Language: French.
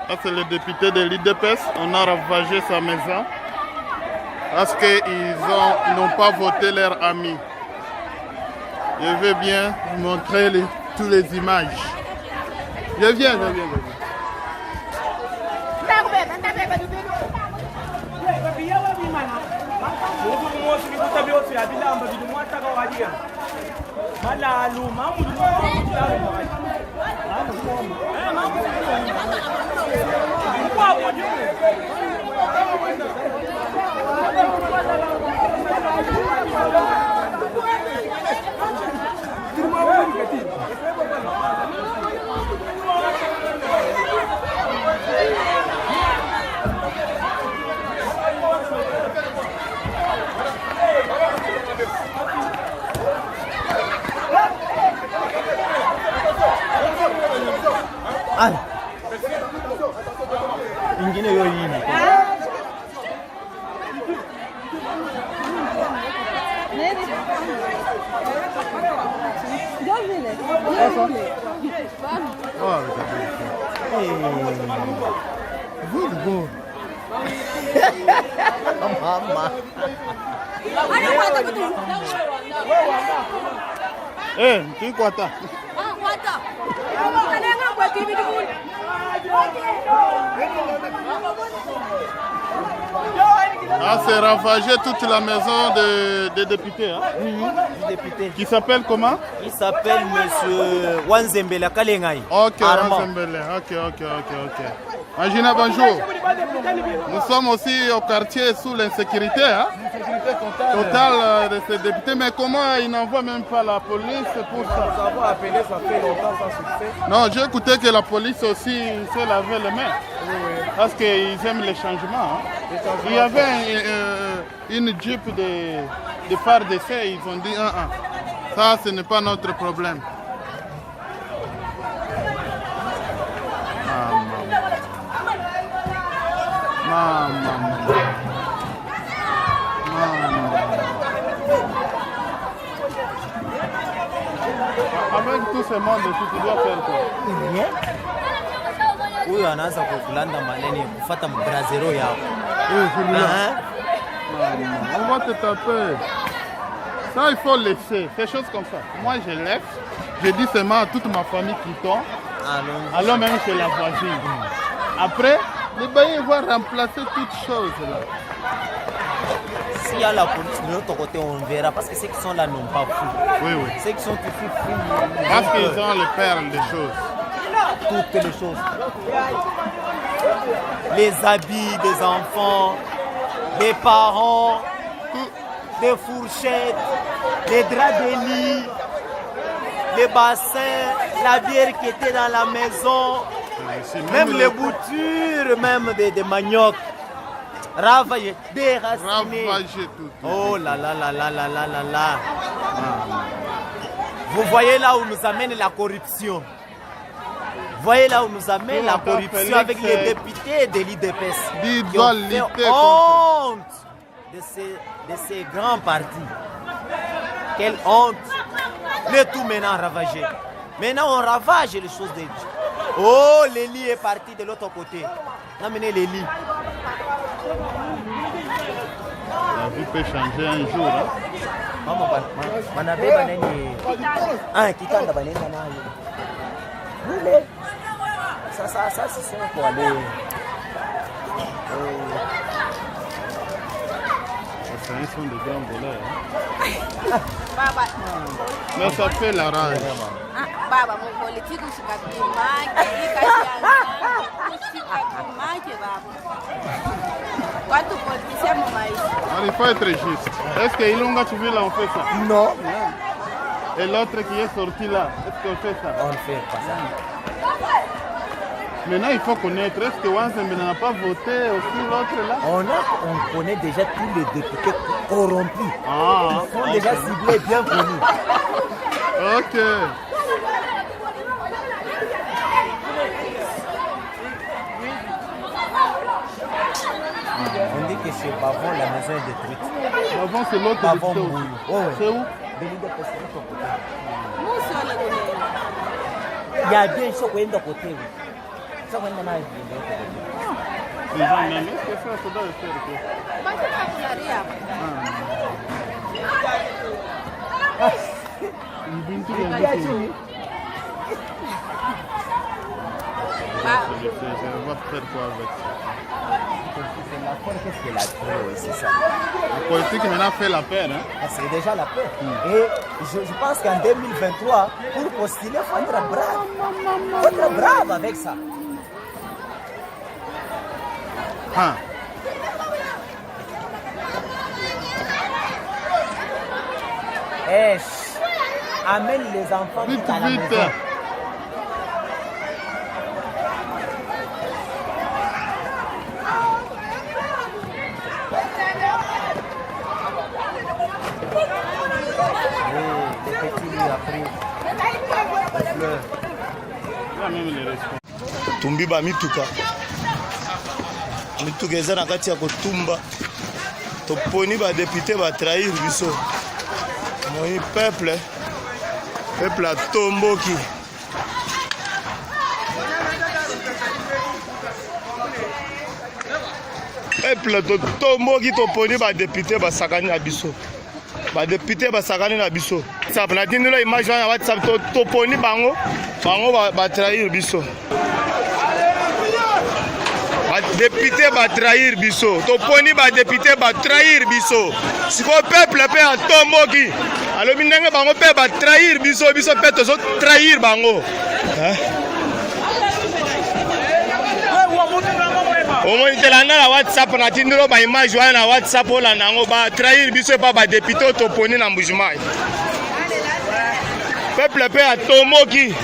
Ça, c'est le député de l'IDPS. On a ravagé sa maison parce qu'ils n'ont pas voté leur ami. Je vais bien vous montrer toutes les images. Je viens. Ingine yo yini. Mama. Tu quoi ça? Ah, c'est ravagé toute la maison des députés. Hein? Du député. Qui s'appelle comment? Il s'appelle Monsieur Wanzembele Kalengai. Ok, Wanzembele. Ok. Magina, bonjour. Nous sommes aussi au quartier sous l'insécurité. Hein? Totale de ces députés. Mais comment ils n'envoient même pas la police pour ça? Nous avons appelé, ça fait longtemps sans succès. Non, j'ai écouté que la police aussi s'est lavé les mains. Parce qu'ils aiment les changements. Hein. Il y avait une jeep de phare d'essai, ils ont dit ça, ce n'est pas notre problème. Maman. Avec tout ce monde, tu dois faire quoi? Huyu anaanza kulanda maneno kufuata mbrazero yao. On va te taper. Ça, il faut laisser. Ces choses comme ça. Moi, je laisse. Je dis seulement à toute ma famille qui tombe. Alors même chez la voisine. Après, les bailleurs vont remplacer toutes choses là. S'il y a la police de l'autre côté, on verra. Parce que ceux qui sont là n'ont pas fou. Oui. Ceux qui sont fous. Parce qu'ils ont le perles des choses. Toutes les choses. Les habits des enfants, les parents, les fourchettes, les draps de lit, les bassins, la bière qui était dans la maison, même les boutures, même des maniocs. Ravagé, déraciné. Ravagé tout. Oh là. Vous voyez là où nous amène la corruption. Voyez là où nous amène la corruption avec les députés de l'IDPS. Qui ont fait honte de ces grands partis. Quelle honte. Le tout maintenant ravagé. Maintenant on ravage les choses de Dieu. Oh, l'Élie est parti de l'autre côté. Amenez l'Élie. La vie peut changer un jour. Ça, c'est ça pour aller. C'est un son de grands voleurs. Mais ça fait la rage. Baba, mon politique, je suis Il faut être juste. Est-ce que Ilonga, tu veux là, on fait ça? Non. Et l'autre qui est sorti là, est-ce qu'on fait ça? On ne fait pas ça. Maintenant, il faut connaître. Est-ce que Wanzembe n'a pas voté aussi l'autre là? On connaît déjà tous les députés corrompus. Ils sont déjà okay. Ciblés, bien connus. Ok. On dit que chez Bavon, la maison est détruite. Bavon, c'est l'autre Bavon député. C'est où? Il y a bien chaud de côté. Ça va maintenant. Les gens même, est-ce que ça doit le faire quoi? Je vais faire quoi avec ça? Qu'est-ce qu'elle a créé, c'est ça? La politique maintenant fait la paix, hein? Ah, c'est déjà la paix. Et je pense qu'en 2023, pour postuler, il faut être brave. Il faut être brave avec ça. Ah. Eh, amène les enfants Vite, à la vite. maison. tumbi ba mituka eza na kati ya kotumba toponi badepute batrahir biso moi peuple atomboki peuple totomboki toponi badepute basakani na biso badepute basakani na biso natindelo image wana na WhatsApp toponi bango batrahir biso badepute batrahir biso toponi badepute batrahir biso sikoyo peuple mpe atomboki alobi ndenge bango mpe batrahir biso mpe tozotrahir bango omonitela nda na WhatsApp natindelo baimage wana na WhatsApp olanda yango batrahir biso epa badepute oyo toponi na mbujimai peuple mpe atomboki